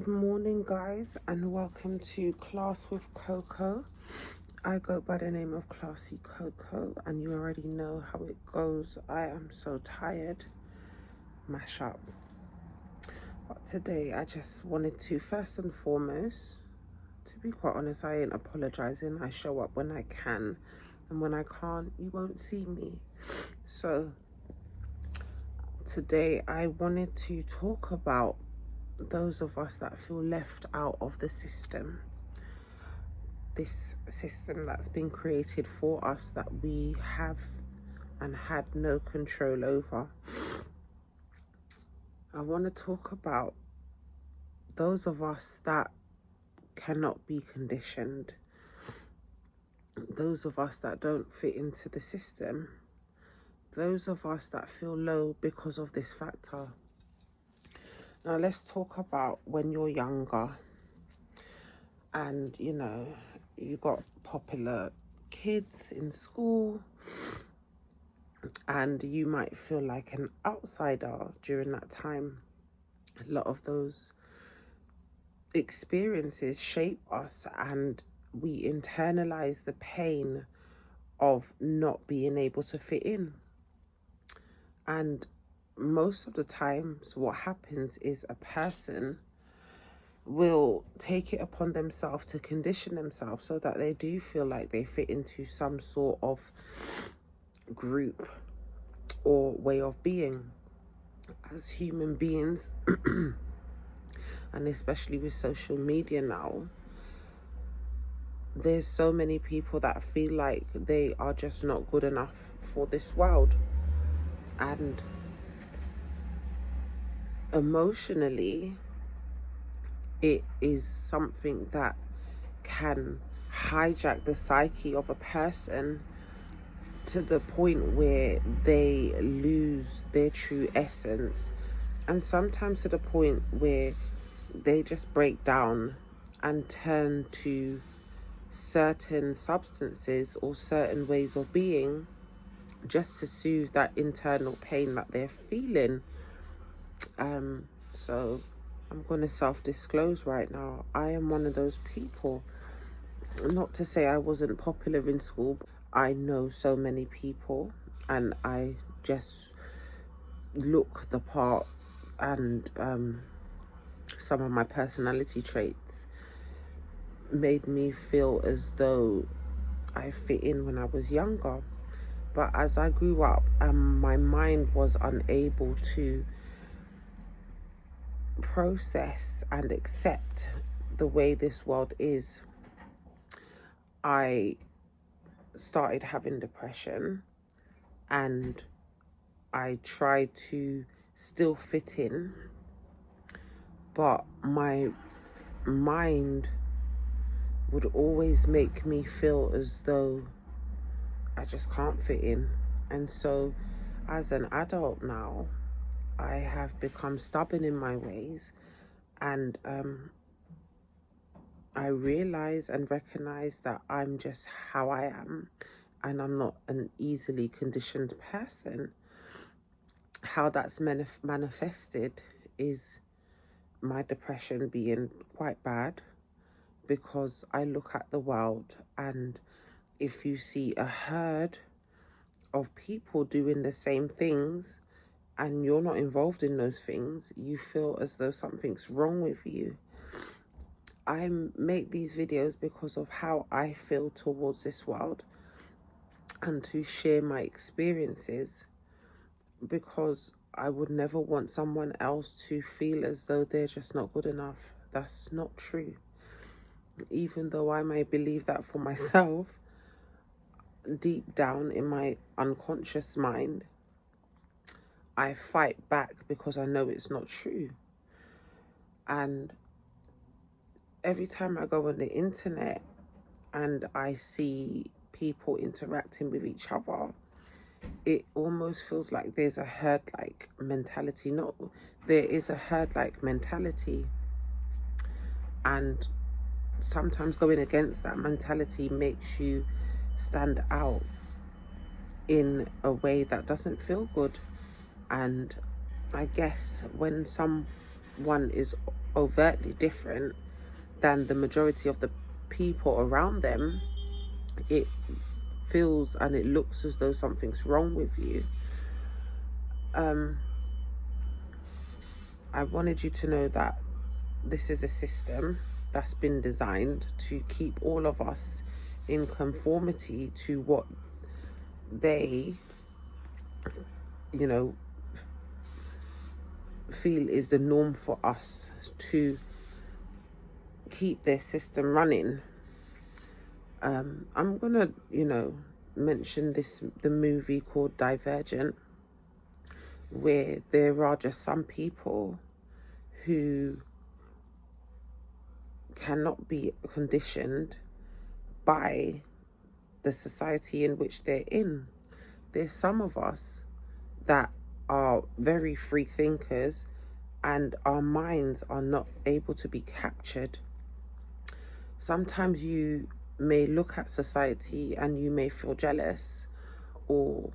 Good morning, guys, and welcome to Class with Coco. I go by the name of Classy Coco, and you already know how it goes. I am so tired. Mash up. But today, I just wanted to, first and foremost, to be quite honest, I ain't apologizing. I show up when I can, and when I can't, you won't see me. So, today, I wanted to talk about those of us that feel left out of the system. This system that's been created for us that we have and had no control over. I want to talk about those of us that cannot be conditioned. Those of us that don't fit into the system. Those of us that feel low because of this factor. Now let's talk about when you're younger and, you got popular kids in school and you might feel like an outsider during that time. A lot of those experiences shape us and we internalize the pain of not being able to fit in. And most of the times what happens is a person will take it upon themselves to condition themselves so that they do feel like they fit into some sort of group or way of being. As human beings, and especially with social media now, there's so many people that feel like they are just not good enough for this world. And emotionally, it is something that can hijack the psyche of a person to the point where they lose their true essence, and sometimes to the point where they just break down and turn to certain substances or certain ways of being just to soothe that internal pain that they're feeling. So I'm going to self-disclose right now. I am one of those people. Not to say I wasn't popular in school, but I know so many people and I just look the part, and some of my personality traits made me feel as though I fit in when I was younger. But as I grew up and my mind was unable to process and accept the way this world is, I started having depression and I tried to still fit in, but my mind would always make me feel as though I just can't fit in. And so as an adult now, I have become stubborn in my ways, and I realize and recognize that I'm just how I am and I'm not an easily conditioned person. How that's manifested is my depression being quite bad, because I look at the world and if you see a herd of people doing the same things and you're not involved in those things, you feel as though something's wrong with you. I make these videos because of how I feel towards this world and to share my experiences, because I would never want someone else to feel as though they're just not good enough. That's not true. Even though I may believe that for myself, deep down in my unconscious mind, I fight back because I know it's not true. And every time I go on the internet and I see people interacting with each other, it almost feels like there's a herd-like mentality. No, there is a herd-like mentality. And sometimes going against that mentality makes you stand out in a way that doesn't feel good. And I guess when someone is overtly different than the majority of the people around them, it feels and it looks as though something's wrong with you. I wanted you to know that this is a system that's been designed to keep all of us in conformity to what they, you know, feel is the norm for us to keep their system running. I'm gonna, mention the movie called Divergent, where there are just some people who cannot be conditioned by the society in which they're in. There's some of us that are very free thinkers and our minds are not able to be captured. Sometimes you may look at society and you may feel jealous, or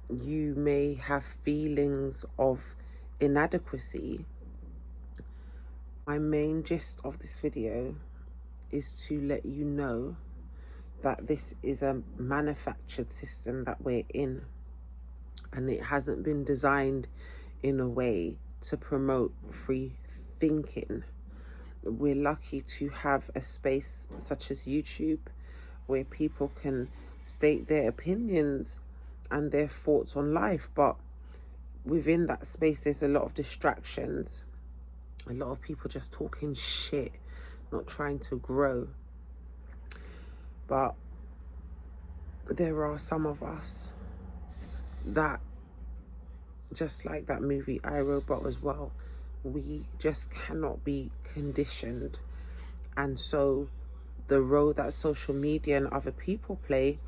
you may have feelings of inadequacy. My main gist of this video is to let you know that this is a manufactured system that we're in, and it hasn't been designed in a way to promote free thinking. We're lucky to have a space such as YouTube where people can state their opinions and their thoughts on life, but within that space there's a lot of distractions, a lot of people just talking shit, not trying to grow. But there are some of us that, just like that movie iRobot as well, we just cannot be conditioned. And so the role that social media and other people play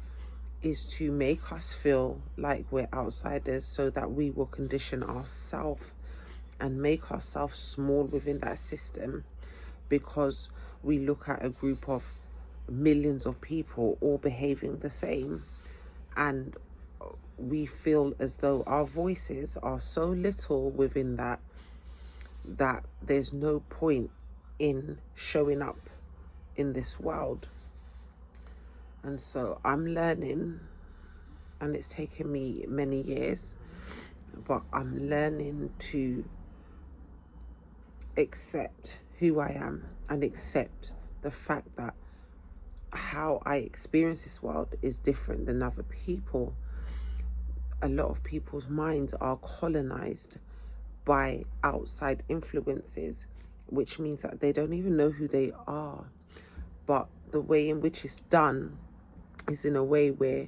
is to make us feel like we're outsiders, so that we will condition ourselves and make ourselves small within that system, because we look at a group of millions of people all behaving the same, and we feel as though our voices are so little within that there's no point in showing up in this world. And so I'm learning, and it's taken me many years, but I'm learning to accept who I am and accept the fact that how I experience this world is different than other people. A lot of people's minds are colonized by outside influences, which means that they don't even know who they are. But the way in which it's done is in a way where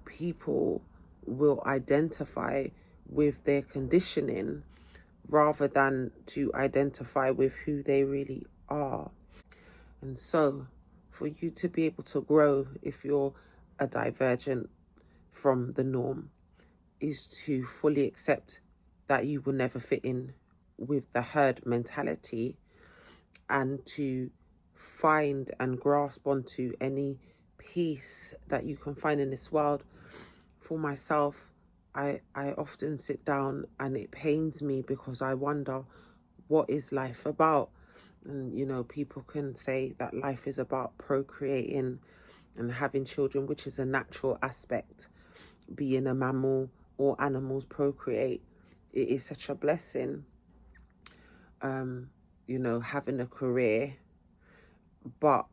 people will identify with their conditioning rather than to identify with who they really are. And so for you to be able to grow, if you're a divergent from the norm, is to fully accept that you will never fit in with the herd mentality, and to find and grasp onto any peace that you can find in this world. For myself, I often sit down and it pains me, because I wonder, what is life about? And people can say that life is about procreating and having children, which is a natural aspect. Being a mammal, or animals procreate, it is such a blessing. Having a career, but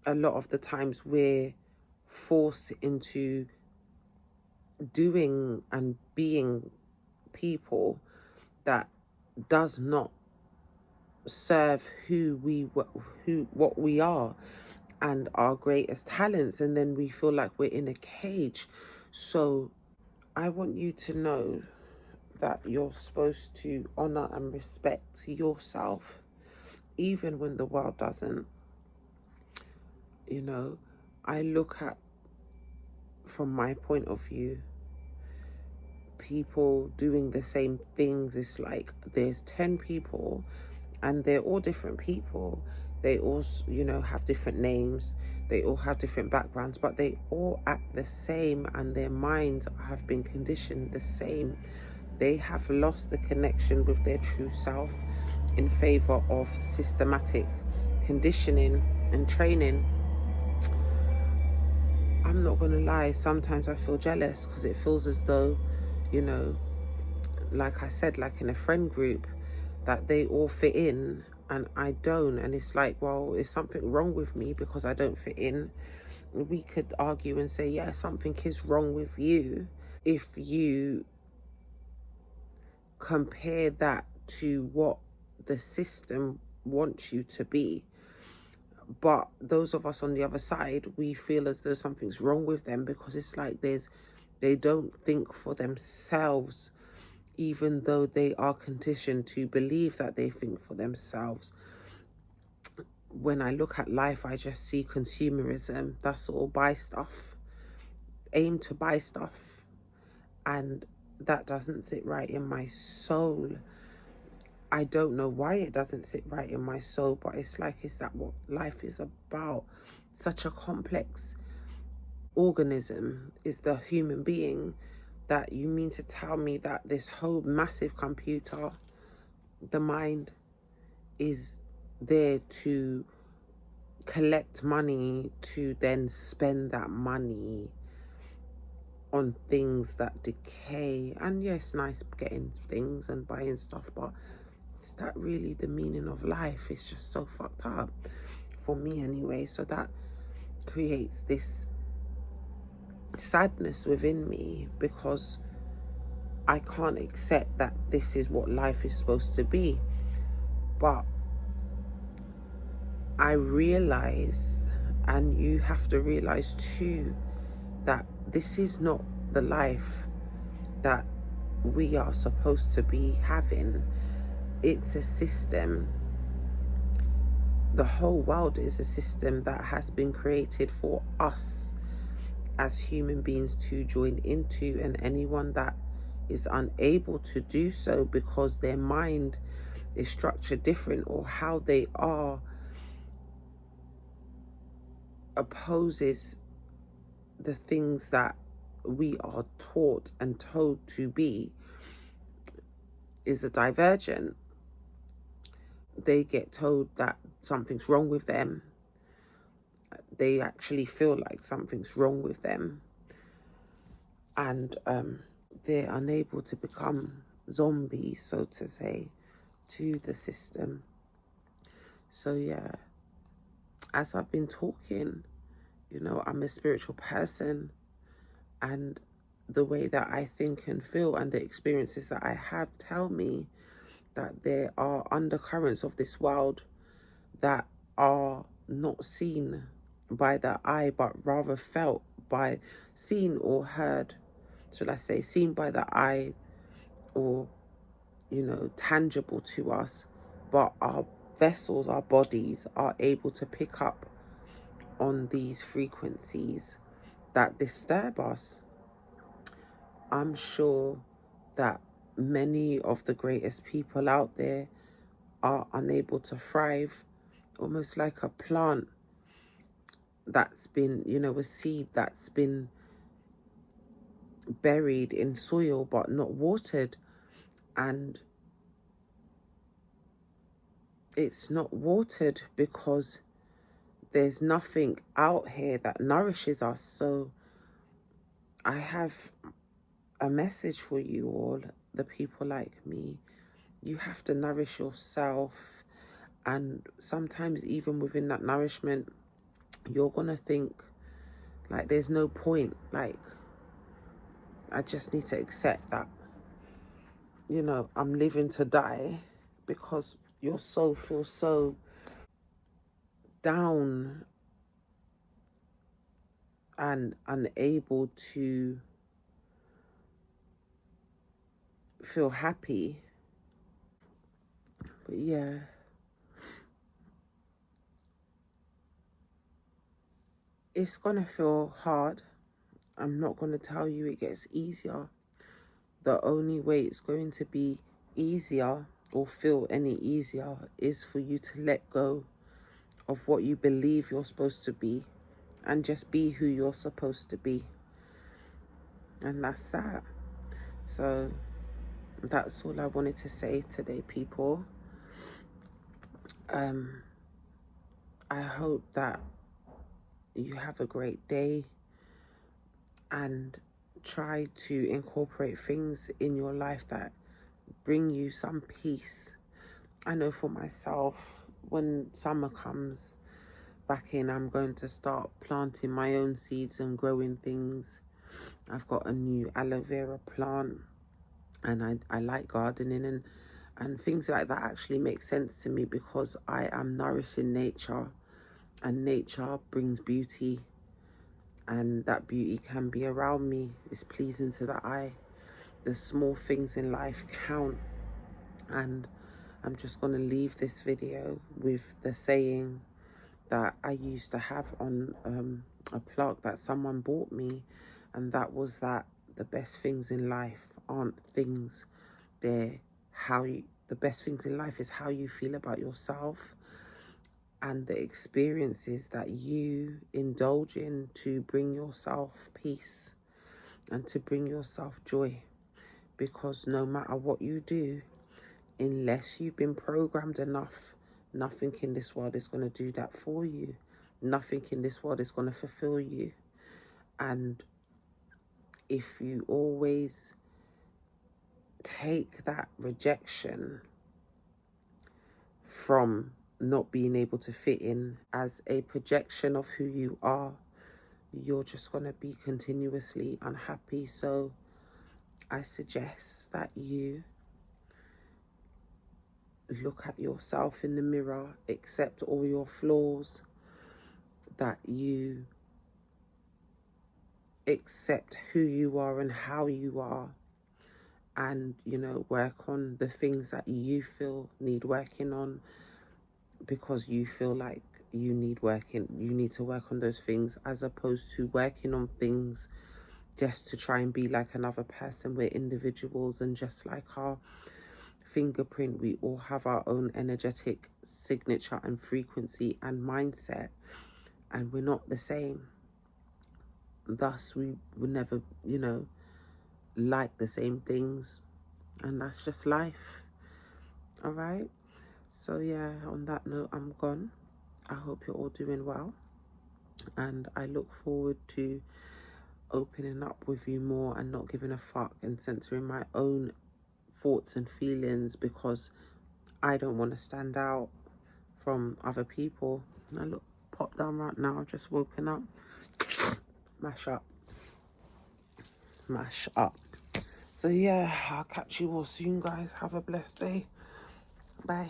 a lot of the times we're forced into doing and being people that does not serve what we are and our greatest talents, and then we feel like we're in a cage. So I want you to know that you're supposed to honor and respect yourself, even when the world doesn't. I look at, from my point of view, people doing the same things. It's like there's 10 people and they're all different people. They all, have different names. They all have different backgrounds, but they all act the same, and their minds have been conditioned the same. They have lost the connection with their true self, in favor of systematic conditioning and training, I'm not gonna lie, sometimes I feel jealous, because it feels as though, you know, like I said, like in a friend group, that they all fit in and I don't. And it's like, well, is something wrong with me because I don't fit in? We could argue and say, yeah, something is wrong with you if you compare that to what the system wants you to be. But those of us on the other side, we feel as though something's wrong with them, because it's like they don't think for themselves, even though they are conditioned to believe that they think for themselves. When I look at life, I just see consumerism. That's all, buy stuff, aim to buy stuff. And that doesn't sit right in my soul. I don't know why it doesn't sit right in my soul, but it's like, is that what life is about? Such a complex organism is the human being, that you mean to tell me that this whole massive computer, the mind, is there to collect money to then spend that money on things that decay? And yes, nice getting things and buying stuff, but is that really the meaning of life? It's just so fucked up for me anyway. So that creates this sadness within me, because I can't accept that this is what life is supposed to be. But I realize, and you have to realize too, that this is not the life that we are supposed to be having. It's a system. The whole world is a system that has been created for us as human beings to join into, and anyone that is unable to do so because their mind is structured different, or how they are opposes the things that we are taught and told to be, is a divergent. They get told that something's wrong with them. They actually feel like something's wrong with them, and they're unable to become zombies, so to say, to the system. So yeah, as I've been talking, I'm a spiritual person, and the way that I think and feel and the experiences that I have tell me that there are undercurrents of this world that are not seen by the eye, but rather felt by, seen or heard, should I say, seen by the eye, or, tangible to us, but our vessels, our bodies are able to pick up on these frequencies that disturb us. I'm sure that many of the greatest people out there are unable to thrive, almost like a plant that's been, a seed that's been buried in soil but not watered. And it's not watered because there's nothing out here that nourishes us. So I have a message for you all, the people like me. You have to nourish yourself. And sometimes even within that nourishment, you're gonna think like there's no point. Like, I just need to accept that, I'm living to die, because your soul feels so down and unable to feel happy. But yeah, it's gonna feel hard. I'm not gonna tell you it gets easier. The only way it's going to be easier or feel any easier is for you to let go of what you believe you're supposed to be and just be who you're supposed to be. And that's that. So that's all I wanted to say today, people. I hope that you have a great day and try to incorporate things in your life that bring you some peace. I know for myself, when summer comes back in, I'm going to start planting my own seeds and growing things. I've got a new aloe vera plant, and I like gardening, and things like that actually make sense to me because I am nourishing nature, and nature brings beauty, and that beauty can be around me. It's pleasing to the eye. The small things in life count. And I'm just going to leave this video with the saying that I used to have on a plug that someone bought me, and that was that the best things in life aren't things, they're the best things in life is how you feel about yourself and the experiences that you indulge in to bring yourself peace and to bring yourself joy. Because no matter what you do, unless you've been programmed enough, nothing in this world is going to do that for you. Nothing in this world is going to fulfill you. And if you always take that rejection from not being able to fit in as a projection of who you are, you're just going to be continuously unhappy. So I suggest that you look at yourself in the mirror, accept all your flaws, that you accept who you are and how you are, and, you know, work on the things that you feel need working on, because you feel like you need to work on those things, as opposed to working on things just to try and be like another person. We're individuals, and just like our fingerprint, we all have our own energetic signature and frequency and mindset, and we're not the same. Thus, we would never, you know, like the same things, and that's just life. All right. So yeah, on that note, I'm gone. I hope you're all doing well, and I look forward to opening up with you more and not giving a fuck and censoring my own thoughts and feelings, because I don't want to stand out from other people. I look pop down right now. I've just woken up. Mash up. Mash up. So yeah, I'll catch you all soon, guys. Have a blessed day. Bye.